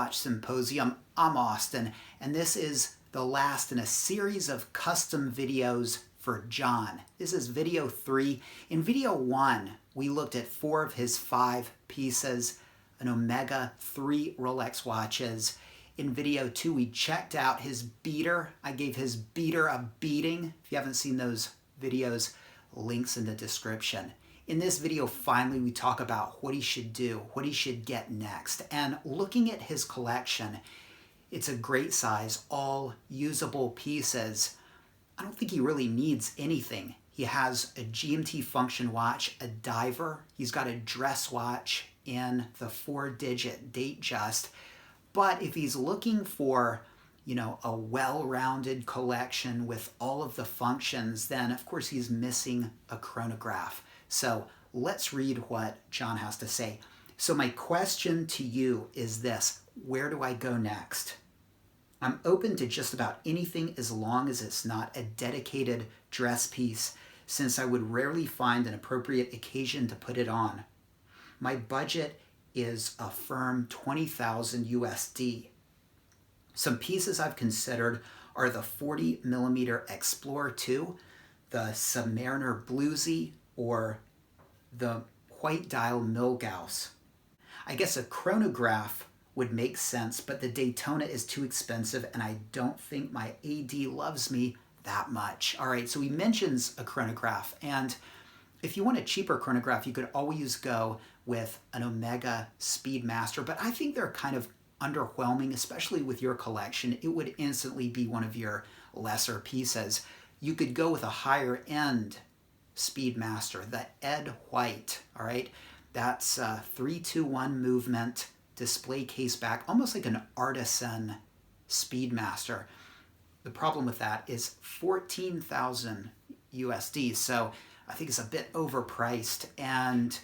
Watch Symposium. I'm Austin, and this is the last in a series of custom videos for John. This is video 3. In video 1, we looked at 4 of his 5 pieces, an Omega, 3 Rolex watches. In video 2, we checked out his beater. I gave his beater a beating. If you haven't seen those videos, links in the description. In this video, finally, we talk about what he should do, what he should get next. And looking at his collection, it's a great size, all usable pieces. I don't think he really needs anything. He has a GMT function watch, a diver. He's got a dress watch in the 4-digit Datejust. But if he's looking for, a well-rounded collection with all of the functions, then of course he's missing a chronograph. So let's read what John has to say. So my question to you is this: where do I go next? I'm open to just about anything as long as it's not a dedicated dress piece, since I would rarely find an appropriate occasion to put it on. My budget is a firm 20,000 USD. Some pieces I've considered are the 40mm Explorer 2, the Submariner Bluesy, or the White Dial Milgauss. I guess a chronograph would make sense, but the Daytona is too expensive and I don't think my AD loves me that much. All right, so he mentions a chronograph, and if you want a cheaper chronograph, you could always go with an Omega Speedmaster, but I think they're kind of underwhelming, especially with your collection. It would instantly be one of your lesser pieces. You could go with a higher end Speedmaster, the Ed White, all right? That's 3-2-1 movement, display case back, almost like an artisan Speedmaster. The problem with that is 14,000 USD, so I think it's a bit overpriced, and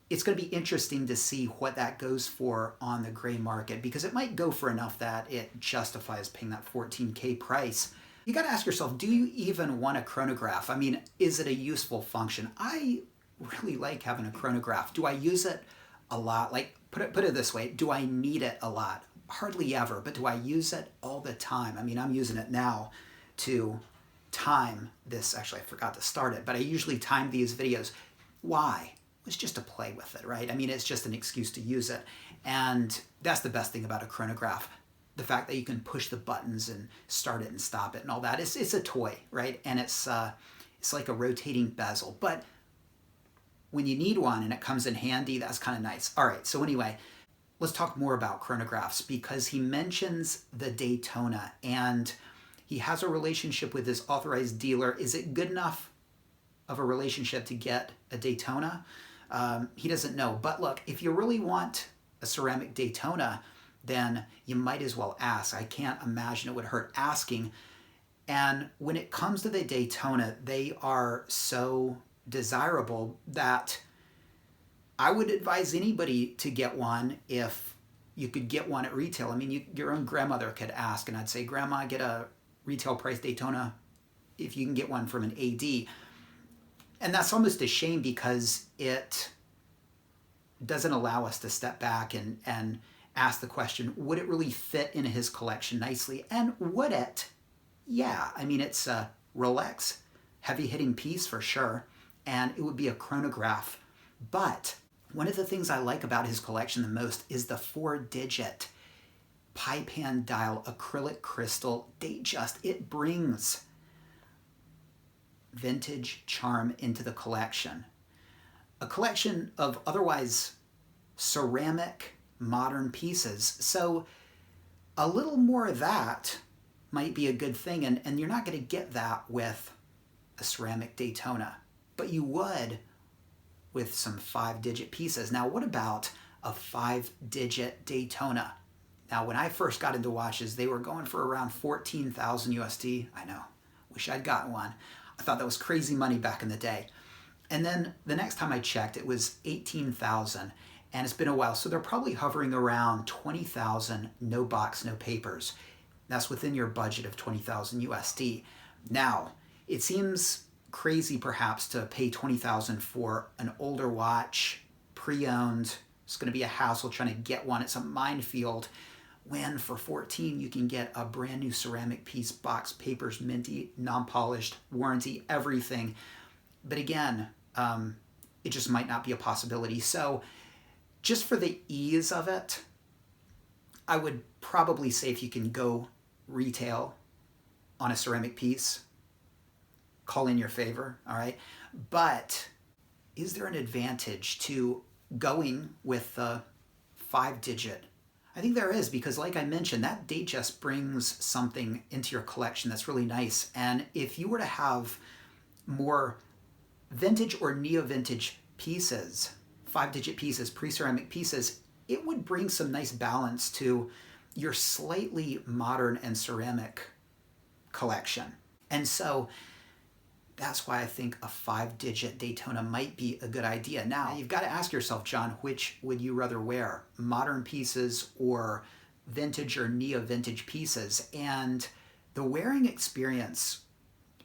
it's going to be interesting to see what that goes for on the gray market, because it might go for enough that it justifies paying that 14K price. You got to ask yourself, do you even want a chronograph? I mean, is it a useful function? I really like having a chronograph. Do I use it a lot? Like, put it this way, do I need it a lot? Hardly ever, but do I use it all the time? I mean, I'm using it now to time this. Actually, I forgot to start it, but I usually time these videos. Why? It's just to play with it, right? I mean, it's just an excuse to use it. And that's the best thing about a chronograph. The fact that you can push the buttons and start it and stop it and all that. It's a toy, right? And it's like a rotating bezel. But when you need one and it comes in handy, that's kind of nice. All right, so anyway, let's talk more about chronographs, because he mentions the Daytona and he has a relationship with his authorized dealer. Is it good enough of a relationship to get a Daytona? He doesn't know. But look, if you really want a ceramic Daytona, then you might as well ask. I can't imagine it would hurt asking. And when it comes to the Daytona, they are so desirable that I would advise anybody to get one if you could get one at retail. I mean, your own grandmother could ask, and I'd say, Grandma, get a retail price Daytona if you can get one from an AD. And that's almost a shame, because it doesn't allow us to step back and ask the question, would it really fit in his collection nicely? And would it? Yeah, I mean, it's a Rolex, heavy-hitting piece for sure, and it would be a chronograph. But one of the things I like about his collection the most is the 4-digit pipe hand dial acrylic crystal Datejust. It brings vintage charm into the collection. A collection of otherwise ceramic modern pieces. So a little more of that might be a good thing, and you're not going to get that with a ceramic Daytona, but you would with some 5-digit pieces. Now, what about a 5-digit Daytona? Now, when I first got into watches, they were going for around 14,000 USD. I know, wish I'd gotten one. I thought that was crazy money back in the day. And then the next time I checked, it was 18,000, and it's been a while. So they're probably hovering around 20,000, no box, no papers. That's within your budget of 20,000 USD. Now, it seems crazy perhaps to pay 20,000 for an older watch, pre-owned. It's going to be a hassle trying to get one. It's a minefield. when for 14 you can get a brand new ceramic piece, box, papers, minty, non-polished, warranty, everything. But again, it just might not be a possibility. So just for the ease of it, I would probably say if you can go retail on a ceramic piece, call in your favor, all right? But is there an advantage to going with the 5-digit? I think there is, because like I mentioned, that date just brings something into your collection that's really nice. And if you were to have more vintage or neo-vintage pieces, 5-digit pieces, pre-ceramic pieces, it would bring some nice balance to your slightly modern and ceramic collection. And so that's why I think a 5-digit Daytona might be a good idea. Now, you've got to ask yourself, John, which would you rather wear? Modern pieces or vintage or neo-vintage pieces? And the wearing experience,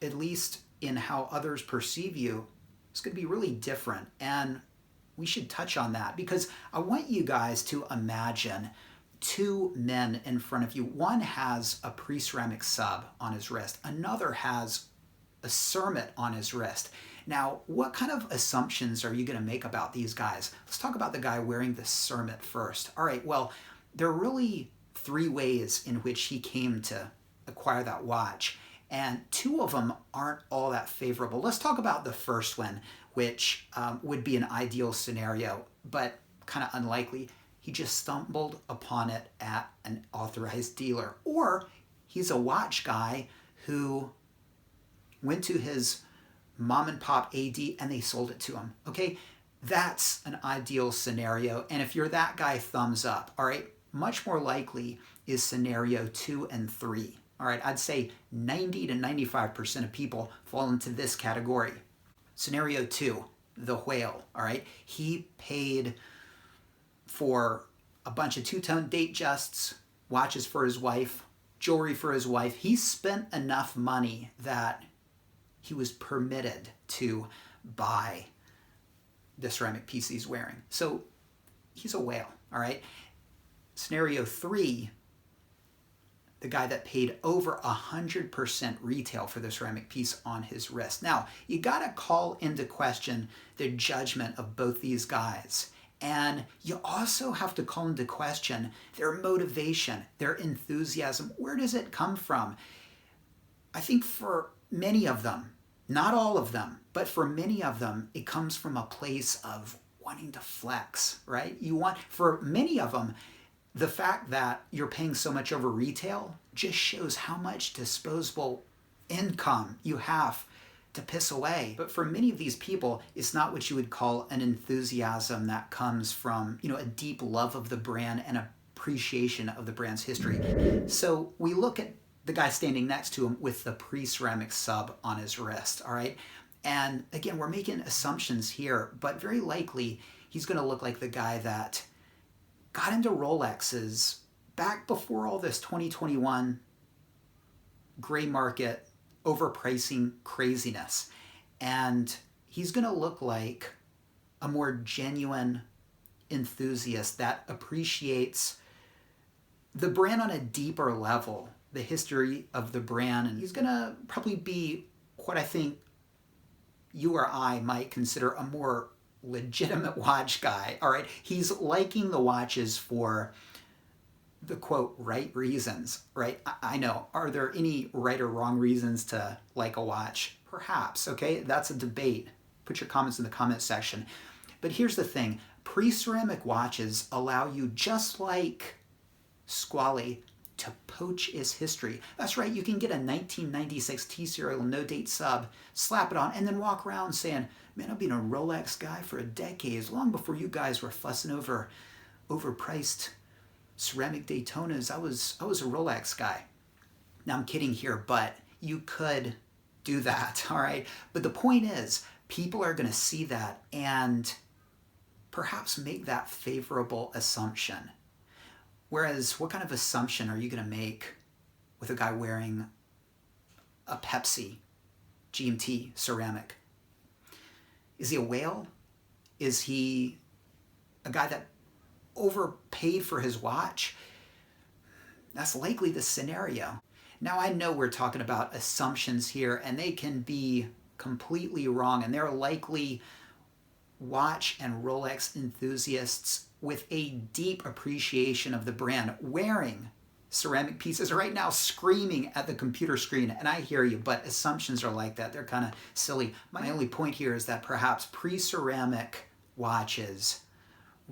at least in how others perceive you, is going to be really different. And we should touch on that, because I want you guys to imagine two men in front of you. One has a pre-ceramic sub on his wrist. Another has a cermet on his wrist. Now, what kind of assumptions are you going to make about these guys? Let's talk about the guy wearing the cermet first. All right, well, there are really 3 ways in which he came to acquire that watch, and 2 of them aren't all that favorable. Let's talk about the first one, which would be an ideal scenario, but kind of unlikely. He just stumbled upon it at an authorized dealer, or he's a watch guy who went to his mom and pop AD and they sold it to him. Okay, that's an ideal scenario. And if you're that guy, thumbs up. All right, much more likely is scenario 2 and 3. All right, I'd say 90 to 95% of people fall into this category. Scenario 2, the whale. All right, he paid for a bunch of two-tone date justs, watches for his wife, jewelry for his wife. He spent enough money that he was permitted to buy the ceramic piece he's wearing. So he's a whale, all right? Scenario 3, the guy that paid over 100% retail for the ceramic piece on his wrist. Now, you gotta call into question the judgment of both these guys. And you also have to call into question their motivation, their enthusiasm. Where does it come from? I think for many of them, not all of them, but for many of them, it comes from a place of wanting to flex, right? For many of them, the fact that you're paying so much over retail just shows how much disposable income you have to piss away. But for many of these people, it's not what you would call an enthusiasm that comes from, a deep love of the brand and appreciation of the brand's history. So we look at the guy standing next to him with the pre-ceramic sub on his wrist, all right? And again, we're making assumptions here, but very likely he's going to look like the guy that got into Rolexes back before all this 2021 gray market overpricing craziness. And he's going to look like a more genuine enthusiast that appreciates the brand on a deeper level, the history of the brand. And he's going to probably be what I think you or I might consider a more legitimate watch guy. All right. He's liking the watches for the quote, right reasons, right? I know. Are there any right or wrong reasons to like a watch? Perhaps. Okay. That's a debate. Put your comments in the comment section. But here's the thing. Pre-ceramic watches allow you, just like Squally, to poach its history. That's right, you can get a 1996 T-Serial no-date sub, slap it on, and then walk around saying, man, I've been a Rolex guy for decades, long before you guys were fussing over overpriced ceramic Daytonas. I was a Rolex guy. Now I'm kidding here, but you could do that, all right? But the point is, people are gonna see that and perhaps make that favorable assumption. Whereas, what kind of assumption are you going to make with a guy wearing a Pepsi GMT ceramic? Is he a whale? Is he a guy that overpaid for his watch? that's likely the scenario. Now, I know we're talking about assumptions here, and they can be completely wrong, and they're likely watch and Rolex enthusiasts with a deep appreciation of the brand wearing ceramic pieces right now, screaming at the computer screen. And I hear you, but assumptions are like that. They're kind of silly. My only point here is that perhaps pre-ceramic watches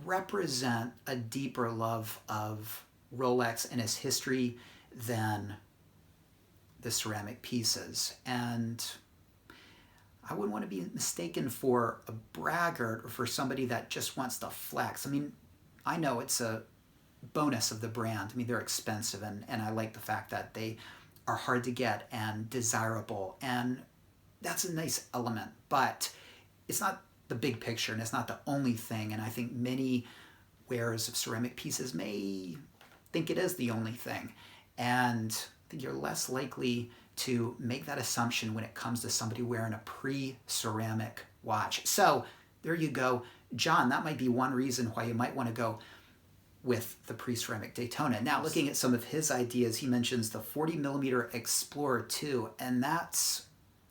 represent a deeper love of Rolex and its history than the ceramic pieces. And I wouldn't want to be mistaken for a braggart or for somebody that just wants to flex. I mean, I know it's a bonus of the brand. I mean, they're expensive, and I like the fact that they are hard to get and desirable, and that's a nice element, but it's not the big picture, and it's not the only thing. And I think many wearers of ceramic pieces may think it is the only thing, and I think you're less likely to make that assumption when it comes to somebody wearing a pre-ceramic watch. So there you go. John, that might be one reason why you might want to go with the pre-ceramic Daytona. Now, looking at some of his ideas, he mentions the 40mm Explorer 2, and that's,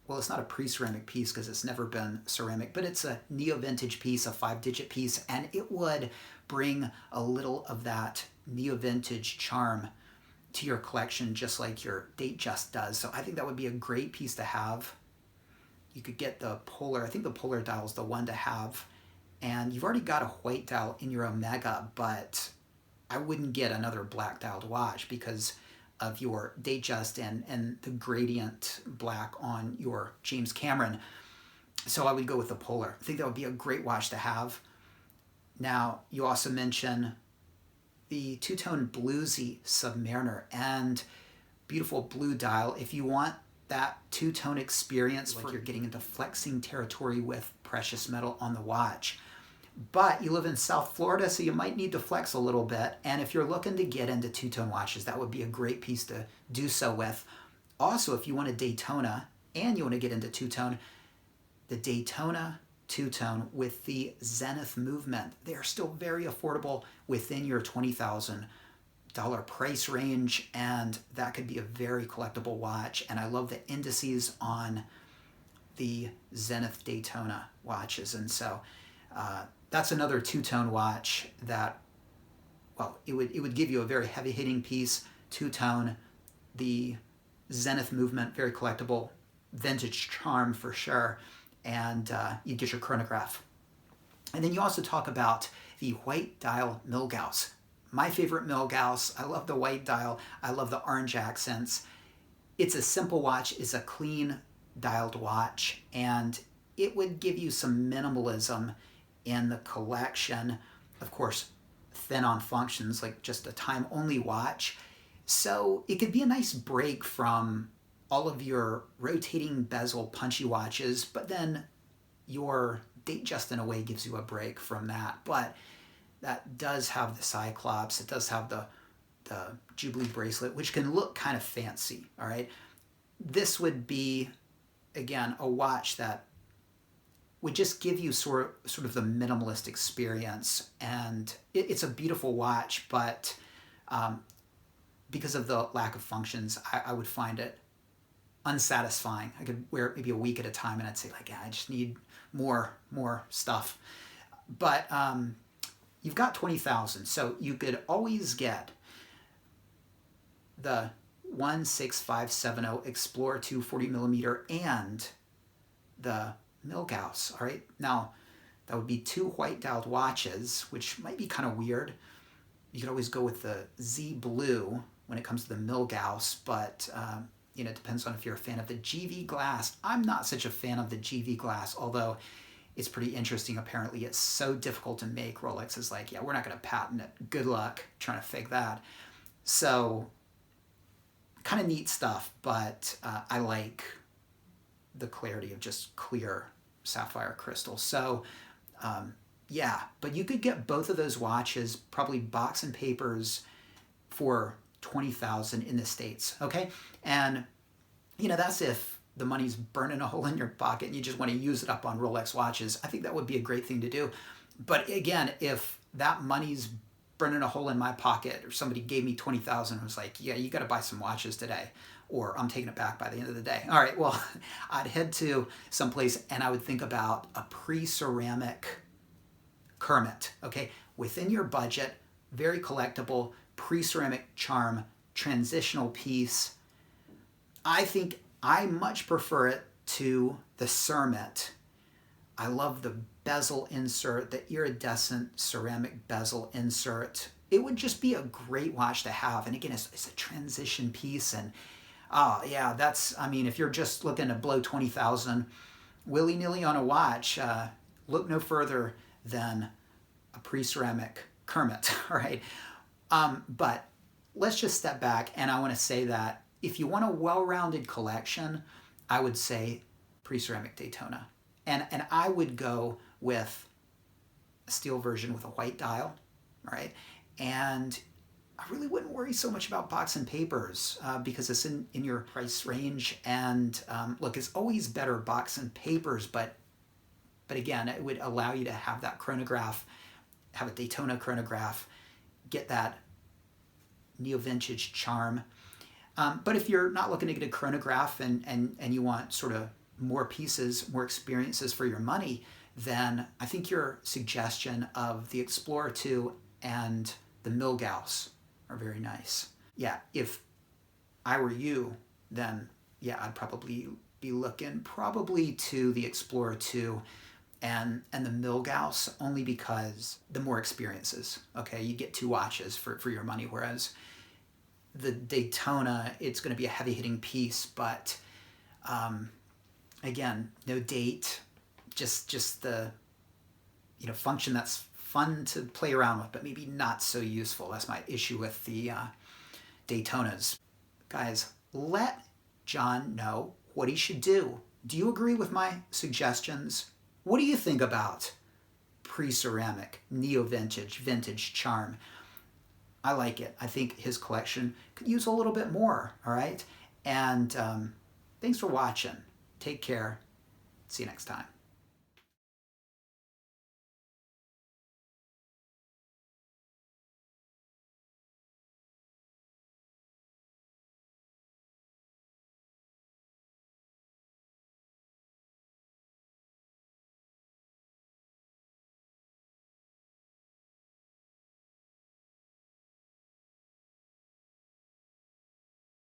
well, it's not a pre-ceramic piece because it's never been ceramic, but it's a neo-vintage piece, a 5-digit piece, and it would bring a little of that neo-vintage charm to your collection, just like your Datejust does. So I think that would be a great piece to have. You could get the Polar, I think the Polar dial is the one to have, and you've already got a white dial in your Omega, but I wouldn't get another black dialed watch because of your Datejust and the gradient black on your James Cameron. So I would go with the Polar. I think that would be a great watch to have. Now, you also mention the two-tone bluesy Submariner and beautiful blue dial. If you want that two-tone experience, like you're getting into flexing territory with precious metal on the watch. But you live in South Florida, so you might need to flex a little bit. And if you're looking to get into two-tone watches, that would be a great piece to do so with. Also, if you want a Daytona and you want to get into two-tone, the Daytona two-tone with the Zenith movement, they are still very affordable within your $20,000 price range, and that could be a very collectible watch. And I love the indices on the Zenith Daytona watches, and so that's another two-tone watch that, well, it would give you a very heavy-hitting piece, two-tone, the Zenith movement, very collectible, vintage charm for sure, and you get your chronograph. And then you also talk about the white dial Milgauss. My favorite Milgauss. I love the white dial. I love the orange accents. It's a simple watch. It's a clean dialed watch, and it would give you some minimalism in the collection. Of course, thin on functions, like just a time-only watch. So it could be a nice break from all of your rotating bezel punchy watches, but then your Datejust in a way gives you a break from that. But that does have the Cyclops, it does have the Jubilee bracelet, which can look kind of fancy, all right? This would be, again, a watch that would just give you sort of the minimalist experience. And it's a beautiful watch, but because of the lack of functions, I would find it unsatisfying. I could wear it maybe a week at a time, and I'd say, like, yeah, I just need more stuff. But you've got 20,000, so you could always get the 16570 Explorer 2 40mm and the Milgauss. All right, now that would be two white dialed watches, which might be kind of weird. You could always go with the Z Blue when it comes to the Milgauss, but you know, it depends on if you're a fan of the GV glass. I'm not such a fan of the GV glass, although it's pretty interesting. Apparently, it's so difficult to make. Rolex is like, yeah, we're not going to patent it. Good luck trying to fake that. So, kind of neat stuff, but I like the clarity of just clear sapphire crystal. So, yeah, but you could get both of those watches, probably box and papers, for $20,000 in the States, okay? And, you know, that's if the money's burning a hole in your pocket and you just want to use it up on Rolex watches. I think that would be a great thing to do. But again, if that money's burning a hole in my pocket, or somebody gave me 20,000 and was like, yeah, you got to buy some watches today, or I'm taking it back by the end of the day. All right, well, I'd head to someplace and I would think about a pre-ceramic Kermit, okay? Within your budget, very collectible, pre-ceramic charm, transitional piece. I think I much prefer it to the Cermit. I love the bezel insert, the iridescent ceramic bezel insert. It would just be a great watch to have. And again, it's a transition piece. And oh yeah, that's, I mean, if you're just looking to blow 20,000 willy-nilly on a watch, look no further than a pre-ceramic Kermit, all right? But let's just step back, and I want to say that if you want a well-rounded collection, I would say pre-ceramic Daytona. And I would go with a steel version with a white dial, right? And I really wouldn't worry so much about box and papers because it's in your price range. And look, it's always better box and papers, but again, it would allow you to have that chronograph, have a Daytona chronograph, get that neo-vintage charm. But if you're not looking to get a chronograph and you want sort of more pieces, more experiences for your money, then I think your suggestion of the Explorer 2 and the Milgauss are very nice. Yeah, if I were you, then yeah, I'd probably be looking probably to the Explorer 2 and the Milgauss, only because the more experiences, okay? You get two watches for your money, whereas the Daytona, it's going to be a heavy-hitting piece, but again, no date, just the function that's fun to play around with, but maybe not so useful. That's my issue with the Daytonas. Guys, let John know what he should do. Do you agree with my suggestions? What do you think about pre-ceramic, neo-vintage, vintage charm? I like it. I think his collection could use a little bit more, all right? And thanks for watching. Take care. See you next time.